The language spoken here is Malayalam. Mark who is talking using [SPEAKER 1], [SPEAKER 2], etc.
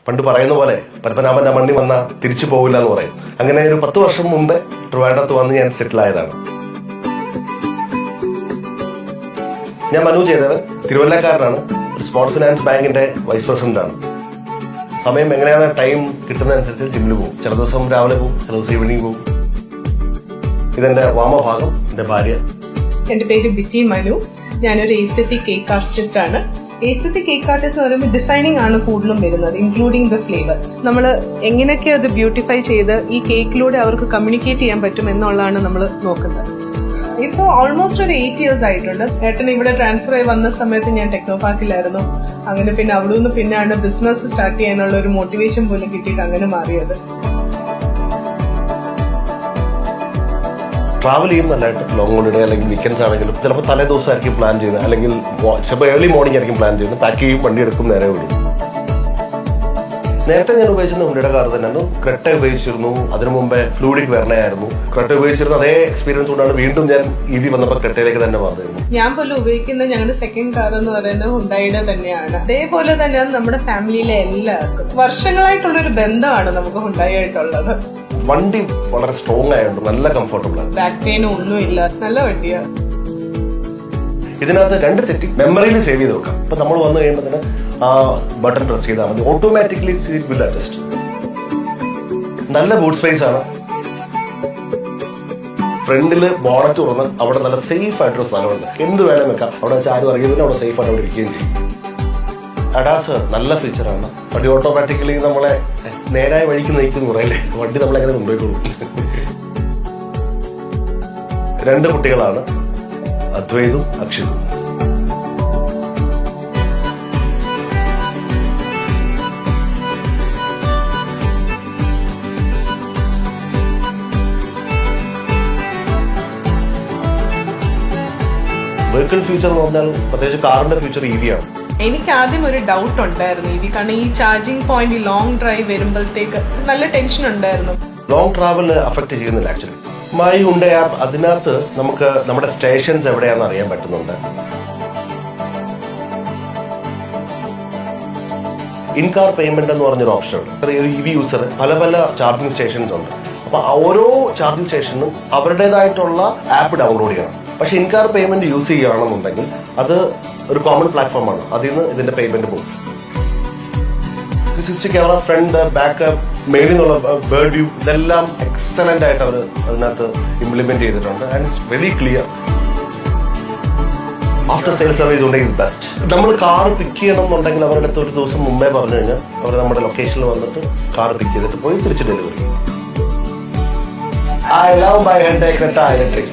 [SPEAKER 1] പണ്ട് പറയുന്ന പോലെ പത്മനാഭന്റെ മണ്ണി വന്ന തിരിച്ചു പോകില്ല എന്ന് പറയും. അങ്ങനെ ഒരു 10 വർഷം മുമ്പേ ട്രിവാൻഡ്രത്ത് വന്ന് ഞാൻ സെറ്റിൽ ആയതാണ്. ഞാൻ മനു ജയദേവൻ, തിരുവല്ലക്കാരനാണ്. സ്മോൾ ഫിനാൻസ് ബാങ്കിന്റെ വൈസ് പ്രസിഡന്റ് ആണ്. സമയം എങ്ങനെയാണ് ടൈം കിട്ടുന്നതനുസരിച്ച് ജിമ്മിൽ പോകും. ചില ദിവസം രാവിലെ പോകും, ചില ദിവസം ഈവനിങ് പോകും. ഇതെന്റെ വാമഭാഗം, എന്റെ ഭാര്യ.
[SPEAKER 2] എന്റെ പേര് ബിറ്റി മനു. ഞാനൊരു എസ്തെറ്റിക് കേക്ക് ആർട്ടിസ്റ്റ് ആണ്. എസ്തെറ്റിക് കേക്ക് ആർട്ടിസ്റ്റ് എന്ന് പറയുമ്പോൾ ഡിസൈനിങ് ആണ് കൂടുതലും വരുന്നത്, ഇൻക്ലൂഡിങ് ദ ഫ്ലേവർ. നമ്മൾ എങ്ങനെയൊക്കെ അത് ബ്യൂട്ടിഫൈ ചെയ്ത് ഈ കേക്കിലൂടെ അവർക്ക് കമ്മ്യൂണിക്കേറ്റ് ചെയ്യാൻ പറ്റും എന്നുള്ളതാണ് നമ്മൾ നോക്കുന്നത്. ഇപ്പോൾ ഓൾമോസ്റ്റ് ഒരു 8 years ആയിട്ടുണ്ട്. ഏട്ടൻ ഇവിടെ ട്രാൻസ്ഫർ ആയി വന്ന സമയത്ത് ഞാൻ ടെക്നോ പാർക്കിലായിരുന്നു. അങ്ങനെ പിന്നെ അവിടെ നിന്ന് പിന്നെയാണ് ബിസിനസ് സ്റ്റാർട്ട് ചെയ്യാനുള്ള ഒരു മോട്ടിവേഷൻ പോലും കിട്ടിയിട്ട് അങ്ങനെ മാറിയത്.
[SPEAKER 1] ട്രാവൽ ചെയ്യും നല്ലതായിട്ട്. ലോങ് ഹോളിഡേ അല്ലെങ്കിൽ വീക്കെൻഡ്സ് ആണെങ്കിലും ചിലപ്പോൾ തലേ ദിവസമായിരിക്കും പ്ലാൻ ചെയ്യുന്നത്, അല്ലെങ്കിൽ ചിലപ്പോൾ ഏർലി മോർണിംഗ് ആയിരിക്കും പ്ലാൻ ചെയ്യുന്നത്. പാക്ക് ചെയ്യും, വണ്ടി എടുക്കും, നേരെ വിടും. നേരത്തെ ഞാൻ ഉപയോഗിച്ചിരുന്ന ഹുണ്ടയുടെ കാർ തന്നെയാണ്. ക്രെട്ട ഉപയോഗിച്ചിരുന്നു, അതിനു മുമ്പേ ഫ്ലൂയിഡിക് വെർണയായിരുന്നു. ക്രെട്ട ഉപയോഗിച്ചിരുന്ന അതേ എക്സ്പീരിയൻസ് കൊണ്ടാണ് വീണ്ടും ഞാൻ EV വന്നപ്പോൾ ക്രെട്ടയിലേക്ക് തന്നെ മാറിയിരുന്നു.
[SPEAKER 2] ഞാൻ പോലും ഉപയോഗിക്കുന്ന ഞങ്ങളുടെ സെക്കൻഡ് കാർ എന്ന് പറയുന്നത് ഹുണ്ടായുടെ തന്നെയാണ്. അതേപോലെ തന്നെയാണ് നമ്മുടെ ഫാമിലിയിലെ എല്ലാവർക്കും. വർഷങ്ങളായിട്ടുള്ളൊരു ബന്ധമാണ് നമുക്ക് ഹുണ്ടായിട്ടുള്ളത്.
[SPEAKER 1] വണ്ടി വളരെ സ്ട്രോങ് ആയതുകൊണ്ട് നല്ല കംഫർട്ടബിൾ ആണ്.
[SPEAKER 2] ബാക്ക് പെയിനും ഒന്നുമില്ല, നല്ല വണ്ടിയാണ്.
[SPEAKER 1] ഇതിനകത്ത് 2 സെറ്റിംഗ് മെമ്മറിയിൽ സേവ് ചെയ്ത് വെക്കാം. ഇപ്പൊ നമ്മൾ വന്നു കഴിയുമ്പോൾ തന്നെ ആ ബട്ടൺ പ്രസ് ചെയ്താൽ മതി, ഓട്ടോമാറ്റിക്കലി സീറ്റ് വിൽ അഡ്ജസ്റ്റ്. നല്ല ബൂട്ട് സ്പേസ് ആണ്. ഫ്രണ്ടില് ബോണറ്റ് തുറന്ന് അവിടെ നല്ല സേഫ് ആയിട്ടൊരു സ്ഥലമുണ്ട്. എന്ത് വേണം വെക്കാം. അവിടെ വെച്ചാൽ ആരും അറിയുന്നില്ല, അവിടെ സേഫ് ആയിട്ട് അവിടെ ഇരിക്കുകയും ചെയ്യും. അഡാസ് നല്ല ഫീച്ചറാണ്. വണ്ടി ഓട്ടോമാറ്റിക്കലി നമ്മളെ നേരായ വഴിക്ക് നയിക്കുന്നു പറയല്ലേ, വണ്ടി നമ്മളെങ്ങനെ കൊണ്ടുപോയിക്കൊള്ളു. 2 കുട്ടികളാണ്, അദ്വൈതും അക്ഷിതും. വെഹിക്കിൾ ഫ്യൂച്ചർ എന്ന് പറഞ്ഞാൽ പ്രത്യേകിച്ച് കാറിന്റെ ഫ്യൂച്ചർ EV ആണ്.
[SPEAKER 2] എനിക്ക് ആദ്യം ഒരു ഡൗട്ട് ഉണ്ടായിരുന്നു EV, കാരണം ഈ ചാർജിങ് പോയിന്റ്, ഈ ലോങ് ഡ്രൈവ് വരുമ്പോഴത്തേക്ക് നല്ല ടെൻഷൻ ഉണ്ടായിരുന്നു.
[SPEAKER 1] ലോങ് ട്രാവൽ അഫക്ട് ചെയ്യുന്നില്ല ആക്ച്വലി. മൈ ഹുണ്ടൈ ആപ്പ്, അതിനകത്ത് നമുക്ക് നമ്മുടെ സ്റ്റേഷൻസ് എവിടെയാണെന്ന് അറിയാൻ പറ്റുന്നുണ്ട്. ഇൻ കാർ പേയ്മെന്റ് എന്ന് പറഞ്ഞൊരു ഓപ്ഷൻ ഉണ്ട്. EV യൂസർ പല ചാർജിങ് സ്റ്റേഷൻസ് ഉണ്ട്. അപ്പൊ ഓരോ ചാർജിങ് സ്റ്റേഷനും അവരുടേതായിട്ടുള്ള ആപ്പ് ഡൗൺലോഡ് ചെയ്യണം. പക്ഷെ ഇൻ കാർ പേയ്മെന്റ് യൂസ് ചെയ്യുകയാണെന്നുണ്ടെങ്കിൽ അത് ഒരു കോമൺ പ്ലാറ്റ്ഫോമാണ്. അതിൽ നിന്ന് ഇതിന്റെ പേയ്മെന്റ് പോകും. 360 ക്യാമറ, ഫ്രണ്ട്, ബാക്ക്, മേലിൽ നിന്നുള്ള ബേർഡ് വ്യൂ, ഇതെല്ലാം എക്സലന്റ് ആയിട്ട് അവർ അതിനകത്ത് ഇംപ്ലിമെന്റ് ചെയ്തിട്ടുണ്ട്. And it's very clear. After sale service ഉണ്ടെങ്കിൽ ഇസ് ബെസ്റ്റ്. നമ്മൾ കാർ പിക്ക് ചെയ്യണം എന്നുണ്ടെങ്കിൽ അവരുടെ അടുത്ത് ഒരു ദിവസം മുമ്പേ പറഞ്ഞു കഴിഞ്ഞാൽ അവർ നമ്മുടെ ലൊക്കേഷനിൽ വന്നിട്ട് കാർ പിക്ക് ചെയ്തിട്ട് പോയി തിരിച്ച് delivery. I love my Hyundai Creta electric.